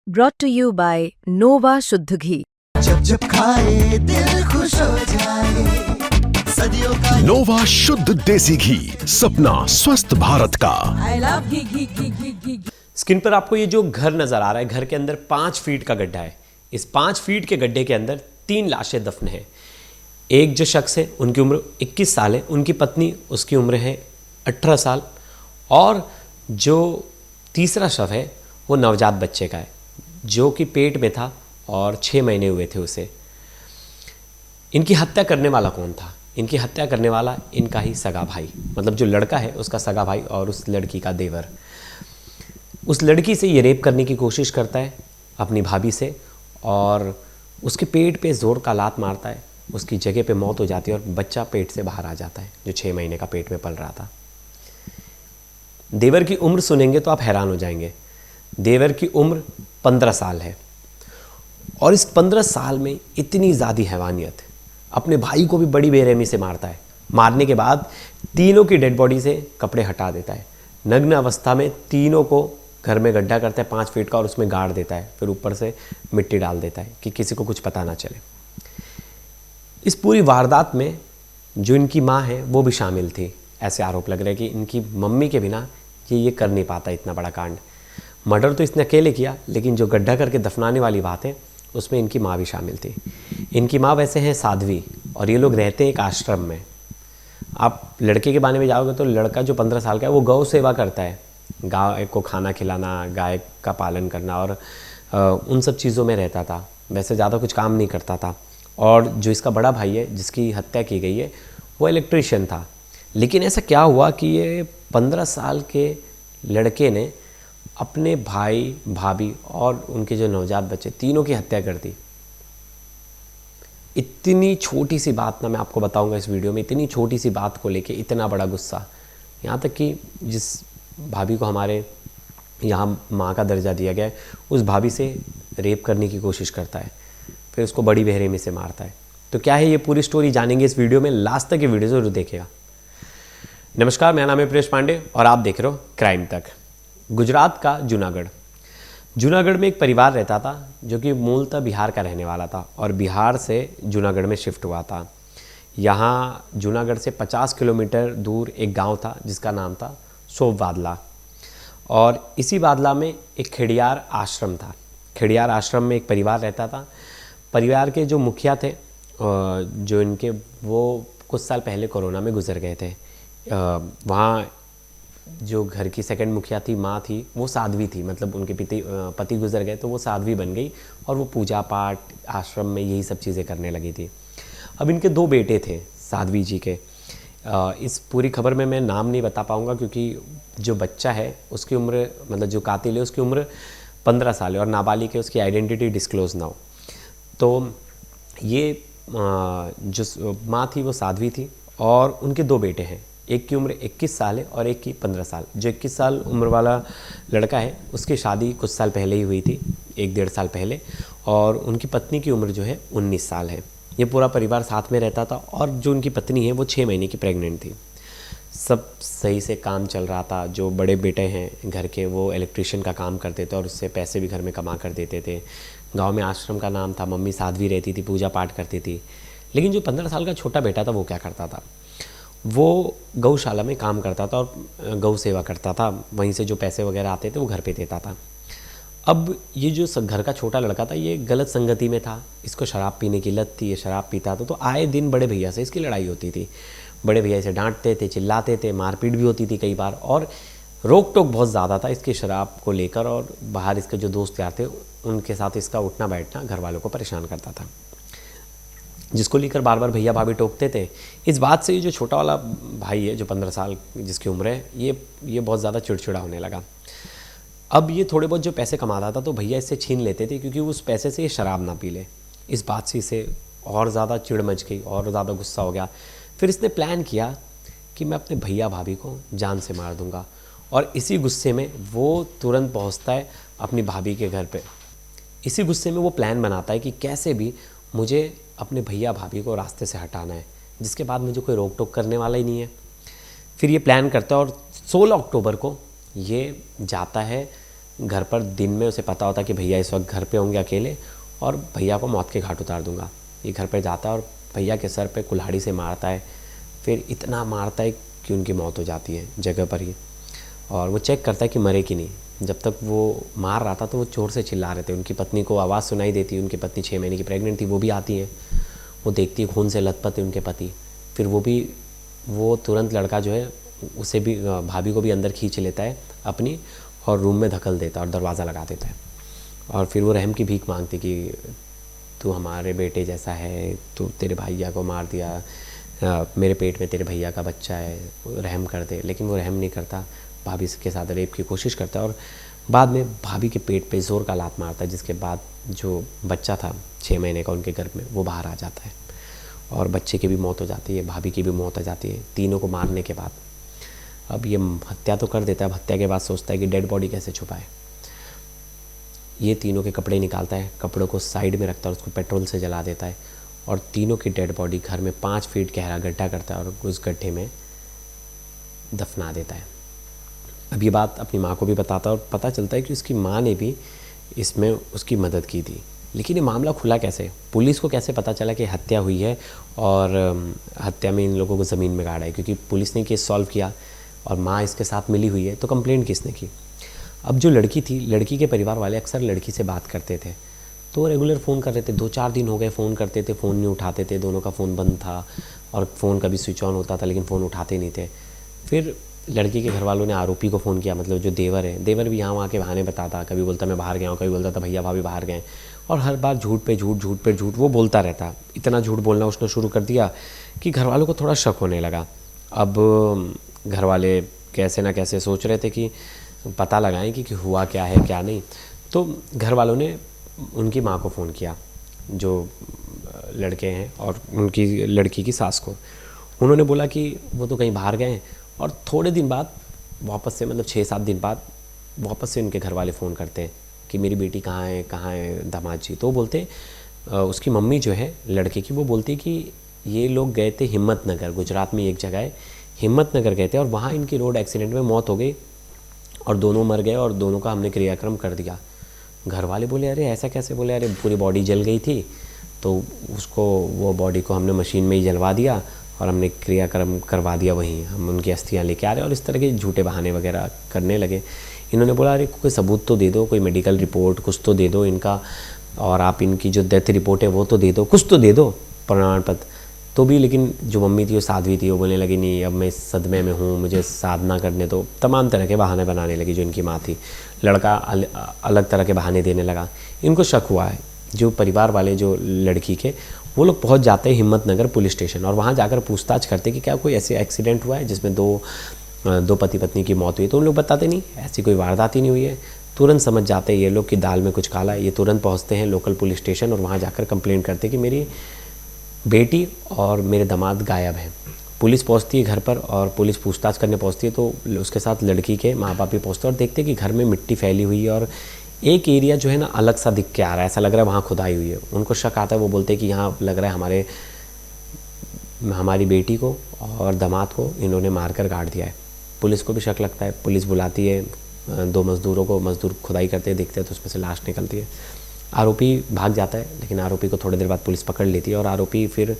brought to you by Nova शुद्ध घी। जब जब खाए दिल खुश हो जाए, सदियों का नोवा शुद्ध देसी घी, सपना स्वस्थ भारत का। I love ghee. स्क्रीन पर आपको ये जो घर नज़र आ रहा है, घर के अंदर 5 फीट का गड्ढा है। इस 5 फीट के गड्ढे के अंदर 3 लाशें दफन हैं। एक जो शख्स है उनकी उम्र 21 साल है, उनकी पत्नी उसकी उम्र है 18 साल, और जो तीसरा शव है वो नवजात बच्चे का है जो कि पेट में था और 6 महीने हुए थे उसे। इनकी हत्या करने वाला कौन था? इनकी हत्या करने वाला इनका ही सगा भाई, मतलब जो लड़का है उसका सगा भाई और उस लड़की का देवर। उस लड़की से ये रेप करने की कोशिश करता है अपनी भाभी से, और उसके पेट पे ज़ोर का लात मारता है। उसकी जगह पे मौत हो जाती है और बच्चा पेट से बाहर आ जाता है जो 6 महीने का पेट में पल रहा था। देवर की उम्र सुनेंगे तो आप हैरान हो जाएंगे। देवर की उम्र 15 साल है, और इस 15 साल में इतनी ज़्यादा हैवानियत, अपने भाई को भी बड़ी बेरहमी से मारता है। मारने के बाद तीनों की डेड बॉडी से कपड़े हटा देता है। नग्न अवस्था में तीनों को घर में गड्ढा करता है 5 फीट का, और उसमें गाड़ देता है। फिर ऊपर से मिट्टी डाल देता है कि किसी को कुछ पता ना चले। इस पूरी वारदात में जो इनकी माँ है वो भी शामिल थी। ऐसे आरोप लग रहे हैं कि इनकी मम्मी के बिना ये कर नहीं पाता इतना बड़ा कांड। मर्डर तो इसने अकेले किया, लेकिन जो गड्ढा करके दफनाने वाली बात है उसमें इनकी माँ भी शामिल थी। इनकी माँ वैसे हैं साध्वी, और ये लोग रहते हैं एक आश्रम में। आप लड़के के बारे में जाओगे तो लड़का जो 15 साल का है वो गौ सेवा करता है, गाय को खाना खिलाना, गाय का पालन करना, और उन सब चीज़ों में रहता था। वैसे ज़्यादा कुछ काम नहीं करता था। और जो इसका बड़ा भाई है जिसकी हत्या की गई है वो इलेक्ट्रीशियन था। लेकिन ऐसा क्या हुआ कि ये 15 साल के लड़के ने अपने भाई, भाभी और उनके जो नवजात बच्चे तीनों की हत्या कर दी। इतनी छोटी सी बात ना, मैं आपको बताऊंगा इस वीडियो में, इतनी छोटी सी बात को लेके इतना बड़ा गुस्सा। यहाँ तक कि जिस भाभी को हमारे यहाँ माँ का दर्जा दिया गया है, उस भाभी से रेप करने की कोशिश करता है, फिर उसको बड़ी बेरहमी से मारता है। तो क्या है ये पूरी स्टोरी जानेंगे इस वीडियो में। लास्ट तक ये वीडियो जरूर देखिएगा। नमस्कार, मेरा नाम है प्रेश पांडे और आप देख रहे हो क्राइम तक। गुजरात का जूनागढ़ में एक परिवार रहता था जो कि मूलतः बिहार का रहने वाला था, और बिहार से जूनागढ़ में शिफ्ट हुआ था। यहाँ जूनागढ़ से 50 किलोमीटर दूर एक गांव था जिसका नाम था सोव बादला, और इसी बादला में एक खेड़ियार आश्रम था। खेड़ियार आश्रम में एक परिवार रहता था। परिवार के जो मुखिया थे, जो इनके, वो कुछ साल पहले कोरोना में गुजर गए थे। वहाँ जो घर की सेकंड मुखिया थी, माँ थी, वो साध्वी थी, मतलब उनके पति गुजर गए तो वो साध्वी बन गई, और वो पूजा पाठ आश्रम में यही सब चीज़ें करने लगी थी। अब इनके 2 बेटे थे साध्वी जी के। इस पूरी खबर में मैं नाम नहीं बता पाऊँगा क्योंकि जो बच्चा है उसकी उम्र, मतलब जो कातिल है उसकी उम्र 15 साल है, और नाबालिग है, उसकी आइडेंटिटी डिस्क्लोज ना हो। तो ये जो माँ थी वो साध्वी थी, और उनके 2 बेटे हैं। एक की उम्र 21 साल है और एक की 15 साल। जो 21 साल उम्र वाला लड़का है उसकी शादी कुछ साल पहले ही हुई थी, 1-1.5 साल पहले, और उनकी पत्नी की उम्र जो है 19 साल है। ये पूरा परिवार साथ में रहता था, और जो उनकी पत्नी है वो 6 महीने की प्रेग्नेंट थी। सब सही से काम चल रहा था। जो बड़े बेटे हैं घर के, वो इलेक्ट्रीशियन का काम करते थे और उससे पैसे भी घर में कमा कर देते थे। गांव में आश्रम का नाम था, मम्मी साध्वी रहती थी, पूजा पाठ करती थी। लेकिन जो 15 साल का छोटा बेटा था वो क्या करता था, वो गौशाला में काम करता था और गौ सेवा करता था। वहीं से जो पैसे वगैरह आते थे वो घर पे देता था। अब ये जो घर का छोटा लड़का था ये गलत संगति में था, इसको शराब पीने की लत थी, ये शराब पीता था। तो आए दिन बड़े भैया से इसकी लड़ाई होती थी। बड़े भैया इसे डांटते थे, चिल्लाते थे, मारपीट भी होती थी कई बार, और रोक टोक बहुत ज़्यादा था इसकी शराब को लेकर। और बाहर इसके जो दोस्त यार थे उनके साथ इसका उठना बैठना घर वालों को परेशान करता था, जिसको लेकर बार बार भैया भाभी टोकते थे। इस बात से ये जो छोटा वाला भाई है जो 15 साल जिसकी उम्र है, ये बहुत ज़्यादा चिड़चिड़ा होने लगा। अब ये थोड़े बहुत जो पैसे कमाता था तो भैया इससे छीन लेते थे क्योंकि उस पैसे से ये शराब ना पी ले। इस बात से इसे और ज़्यादा चिढ़ मच गई और ज़्यादा गुस्सा हो गया। फिर इसने प्लान किया कि मैं अपने भैया भाभी को जान से मार दूंगा, और इसी गुस्से में वो तुरंत पहुंचता है अपनी भाभी के घर पे। इसी गुस्से में वो प्लान बनाता है कि कैसे भी मुझे अपने भैया भाभी को रास्ते से हटाना है, जिसके बाद मुझे कोई रोक टोक करने वाला ही नहीं है। फिर ये प्लान करता है और 16 अक्टूबर को ये जाता है घर पर दिन में उसे पता होता कि भैया इस वक्त घर पे होंगे अकेले और भैया को मौत के घाट उतार दूंगा। ये घर पे जाता है और भैया के सर पे कुल्हाड़ी से मारता है, फिर इतना मारता है कि उनकी मौत हो जाती है जगह पर ही। और वो चेक करता है कि मरे कि नहीं। जब तक वो मार रहा था तो वो जोर से चिल्ला रहे थे। उनकी पत्नी को आवाज़ सुनाई देती है। उनकी पत्नी 6 महीने की प्रेग्नेंट थी, वो भी आती है। वो देखती है खून से लथपथ है उनके पति। फिर वो तुरंत लड़का जो है उसे भी, भाभी को भी अंदर खींच लेता है अपनी और रूम में धकेल देता है और दरवाज़ा लगा देता है। और फिर वो रहम की भीख मांगती कि तू हमारे बेटे जैसा है, तू तेरे भैया को मार दिया, मेरे पेट में तेरे भैया का बच्चा है, रहम कर दे। लेकिन वो रहम नहीं करता, भाभी के साथ रेप की कोशिश करता है और बाद में भाभी के पेट पे ज़ोर का लात मारता है, जिसके बाद जो बच्चा था 6 महीने का उनके गर्भ में वो बाहर आ जाता है और बच्चे की भी मौत हो जाती है, भाभी की भी मौत हो जाती है, तीनों को मारने के बाद। अब ये हत्या तो कर देता है, हत्या के बाद सोचता है कि डेड बॉडी कैसे छुपाए। ये तीनों के कपड़े निकालता है, कपड़ों को साइड में रखता है, उसको पेट्रोल से जला देता है और तीनों की डेड बॉडी घर में 5 फीट गहरा गड्ढा करता है और उस गड्ढे में दफना देता है। अब ये बात अपनी माँ को भी बताता है और पता चलता है कि उसकी माँ ने भी इसमें उसकी मदद की थी। लेकिन ये मामला खुला कैसे, पुलिस को कैसे पता चला कि हत्या हुई है और हत्या में इन लोगों को ज़मीन में गाड़ा है? क्योंकि पुलिस ने केस सॉल्व किया और माँ इसके साथ मिली हुई है, तो कंप्लेंट किसने की? अब जो लड़की थी, लड़की के परिवार वाले अक्सर लड़की से बात करते थे, तो रेगुलर फ़ोन कर रहे थे। 2-4 दिन हो गए फ़ोन करते थे, फ़ोन नहीं उठाते थे, दोनों का फ़ोन बंद था और फ़ोन कभी स्विच ऑन होता था लेकिन फ़ोन उठाते नहीं थे। फिर लड़की के घर वालों ने आरोपी को फ़ोन किया, मतलब जो देवर है, देवर भी यहाँ वहाँ के बहाने बताता, कभी बोलता मैं बाहर गया हूँ, कभी बोलता था भैया भाभी बाहर गए, और हर बार झूठ पे झूठ वो बोलता रहता। इतना झूठ बोलना उसने शुरू कर दिया कि घर वालों को थोड़ा शक होने लगा। अब घर वाले कैसे ना कैसे सोच रहे थे कि पता लगाएं कि हुआ क्या है क्या नहीं। तो घर वालों ने उनकी माँ को फ़ोन किया, जो लड़के हैं, और उनकी लड़की की सास को। उन्होंने बोला कि वो तो कहीं बाहर गए हैं, और थोड़े दिन बाद वापस से, मतलब 6-7 दिन बाद वापस से उनके घर वाले फ़ोन करते हैं कि मेरी बेटी कहाँ है दामाद जी। तो वो बोलते उसकी मम्मी जो है लड़के की, वो बोलती कि ये लोग गए थे हिम्मतनगर, गुजरात में एक जगह है, हिम्मतनगर गए थे और वहाँ इनकी रोड एक्सीडेंट में मौत हो गई और दोनों मर गए और दोनों का हमने क्रियाक्रम कर दिया। घर वाले बोले अरे ऐसा कैसे? बोले अरे पूरी बॉडी जल गई थी तो वो बॉडी को हमने मशीन में ही जलवा दिया और हमने क्रियाक्रम करवा दिया, वहीं हम उनकी अस्थियाँ लेके आ रहे हैं। और इस तरह के झूठे बहाने वगैरह करने लगे। इन्होंने बोला अरे कोई सबूत तो दे दो, कोई मेडिकल रिपोर्ट कुछ तो दे दो इनका, और आप इनकी जो डेथ रिपोर्ट है वो तो दे दो, कुछ तो दे दो प्रमाण पत्र। तो भी लेकिन जो मम्मी थी वो साध्वी थी, वो बोलने लगी नहीं अब मैं सदमे में हूँ, मुझे साधना करने दो। तमाम तरह के बहाने बनाने लगी जो इनकी माँ थी। लड़का अलग तरह के बहाने देने लगा। इनको शक हुआ है, जो परिवार वाले जो लड़की के, वो लोग पहुँच जाते हैं हिम्मतनगर पुलिस स्टेशन और वहाँ जाकर पूछताछ करते कि क्या कोई ऐसे एक्सीडेंट हुआ है जिसमें दो पति पत्नी की मौत हुई। तो उन लोग बताते नहीं, ऐसी कोई वारदात ही नहीं हुई है। तुरंत समझ जाते हैं ये लोग कि दाल में कुछ काला है। ये तुरंत पहुँचते हैं लोकल पुलिस स्टेशन और वहाँ जाकर कंप्लेंट करते कि मेरी बेटी और मेरे दामाद गायब हैं। पुलिस पहुंचती है घर पर और पुलिस पूछताछ करने पहुंचती है, तो उसके साथ लड़की के माँ बाप भी पहुंचते हैं और देखते हैं कि घर में मिट्टी फैली हुई है और एक एरिया जो है ना अलग सा दिख के आ रहा है, ऐसा लग रहा है वहाँ खुदाई हुई है। उनको शक आता है, वो बोलते हैं कि यहाँ लग रहा है हमारी बेटी को और दामाद को इन्होंने मार कर गाड़ दिया है। पुलिस को भी शक लगता है। पुलिस बुलाती है 2 मज़दूरों को, मज़दूर खुदाई करते हैं, देखते हैं तो उसमें से लाश निकलती है। आरोपी भाग जाता है, लेकिन आरोपी को थोड़ी देर बाद पुलिस पकड़ लेती है और आरोपी फिर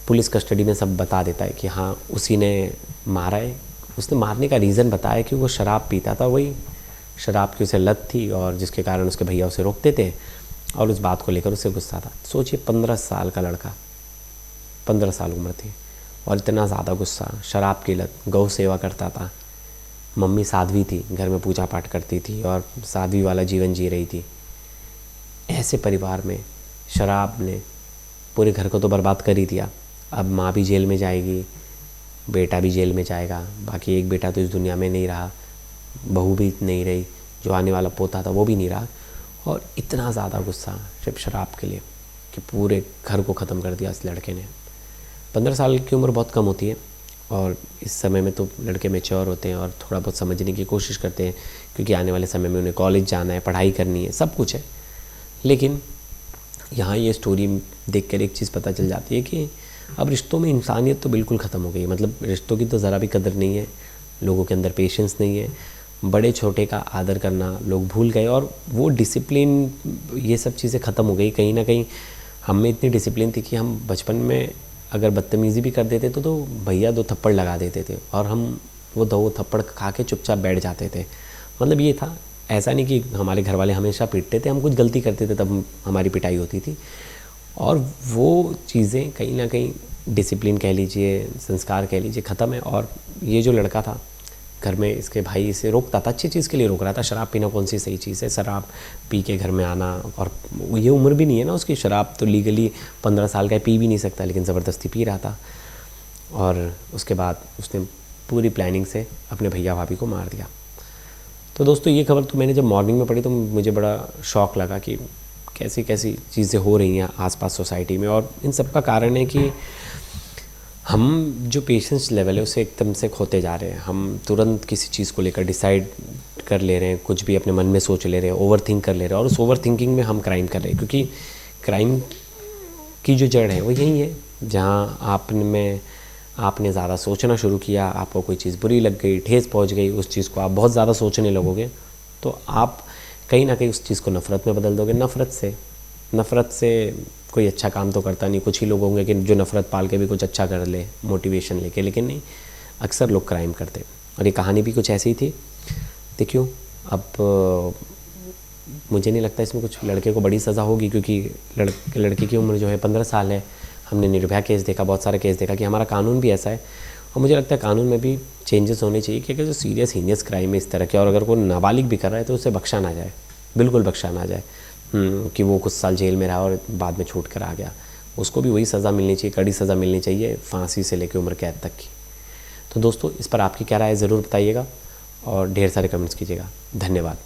पुलिस कस्टडी में सब बता देता है कि हाँ उसी ने मारा है। उसने मारने का रीज़न बताया कि वो शराब पीता था, वही शराब की उसे लत थी और जिसके कारण उसके भैया उसे रोकते थे और उस बात को लेकर उसे गुस्सा था। सोचिए 15 साल का लड़का, 15 साल उम्र थी और इतना ज़्यादा गुस्सा, शराब की लत, गौ सेवा करता था, मम्मी साध्वी थी, घर में पूजा पाठ करती थी और साध्वी वाला जीवन जी रही थी। ऐसे परिवार में शराब ने पूरे घर को तो बर्बाद कर ही दिया। अब माँ भी जेल में जाएगी, बेटा भी जेल में जाएगा, बाकी एक बेटा तो इस दुनिया में नहीं रहा, बहू भी नहीं रही, जो आने वाला पोता था वो भी नहीं रहा। और इतना ज़्यादा गुस्सा सिर्फ शराब के लिए कि पूरे घर को ख़त्म कर दिया इस लड़के ने। 15 साल की उम्र बहुत कम होती है और इस समय में तो लड़के मैच्योर होते हैं और थोड़ा बहुत समझने की कोशिश करते हैं, क्योंकि आने वाले समय में उन्हें कॉलेज जाना है, पढ़ाई करनी है, सब कुछ है। लेकिन यहाँ ये स्टोरी देखकर एक चीज़ पता चल जाती है कि अब रिश्तों में इंसानियत तो बिल्कुल ख़त्म हो गई है। मतलब रिश्तों की तो ज़रा भी कदर नहीं है, लोगों के अंदर पेशेंस नहीं है। बड़े छोटे का आदर करना लोग भूल गए, और वो डिसिप्लिन, ये सब चीज़ें ख़त्म हो गई। कहीं ना कहीं हम में इतनी डिसिप्लिन थी कि हम बचपन में अगर बदतमीज़ी भी कर देते तो भैया 2 थप्पड़ लगा देते थे और हम वो 2 थप्पड़ खा के चुपचाप बैठ जाते थे। मतलब ये था, ऐसा नहीं कि हमारे घर वाले हमेशा पीटते थे, हम कुछ गलती करते थे तब हमारी पिटाई होती थी। और वो चीज़ें कहीं ना कहीं डिसिप्लिन कह लीजिए, संस्कार कह लीजिए, ख़त्म है। और ये जो लड़का था घर में, इसके भाई इसे रोकता था, अच्छी चीज़ के लिए रोक रहा था। शराब पीना कौन सी सही चीज़ है, शराब पी के घर में आना, और ये उम्र भी नहीं है ना उसकी, शराब तो लीगली 15 साल का पी भी नहीं सकता, लेकिन ज़बरदस्ती पी रहा था। और उसके बाद उसने पूरी प्लानिंग से अपने भैया भाभी को मार दिया। तो दोस्तों ये खबर तो मैंने जब मॉर्निंग में पढ़ी तो मुझे बड़ा शौक़ लगा कि कैसी कैसी चीज़ें हो रही हैं आसपास सोसाइटी में। और इन सब का कारण है कि हम जो पेशेंस लेवल है उसे एकदम से खोते जा रहे हैं। हम तुरंत किसी चीज़ को लेकर डिसाइड कर ले रहे हैं, कुछ भी अपने मन में सोच ले रहे हैं, ओवर थिंक कर ले रहे हैं, और उस ओवर थिंकिंग में हम क्राइम कर रहे हैं। क्योंकि क्राइम की जो जड़ है वो यही है, जहाँ आपने ज़्यादा सोचना शुरू किया, आपको कोई चीज़ बुरी लग गई, ठेस पहुँच गई, उस चीज़ को आप बहुत ज़्यादा सोचने लगोगे तो आप कहीं ना कहीं उस चीज़ को नफ़रत में बदल दोगे। नफ़रत से कोई अच्छा काम तो करता नहीं। कुछ ही लोग होंगे कि जो नफ़रत पाल के भी कुछ अच्छा कर ले मोटिवेशन लेके, लेकिन नहीं, अक्सर लोग क्राइम करते। और ये कहानी भी कुछ ऐसी ही थी। देखियो, अब मुझे नहीं लगता इसमें कुछ लड़के को बड़ी सज़ा होगी, क्योंकि लड़के की उम्र जो है 15 साल है। हमने निर्भया केस देखा, बहुत सारे केस देखा कि हमारा कानून भी ऐसा है। और मुझे लगता है कानून में भी चेंजेस होने चाहिए कि जो सीरियस क्राइम है इस तरह के, और अगर कोई नाबालिग भी कर रहा है तो उसे बख्शा ना जाए, बिल्कुल बख्शा ना जाए। कि वो कुछ साल जेल में रहा और बाद में छूट कर आ गया, उसको भी वही सज़ा मिलनी चाहिए, कड़ी सज़ा मिलनी चाहिए, फांसी से लेकर उम्र कैद तक की। तो दोस्तों इस पर आपकी क्या राय है ज़रूर बताइएगा और ढेर सारे कमेंट्स कीजिएगा। धन्यवाद।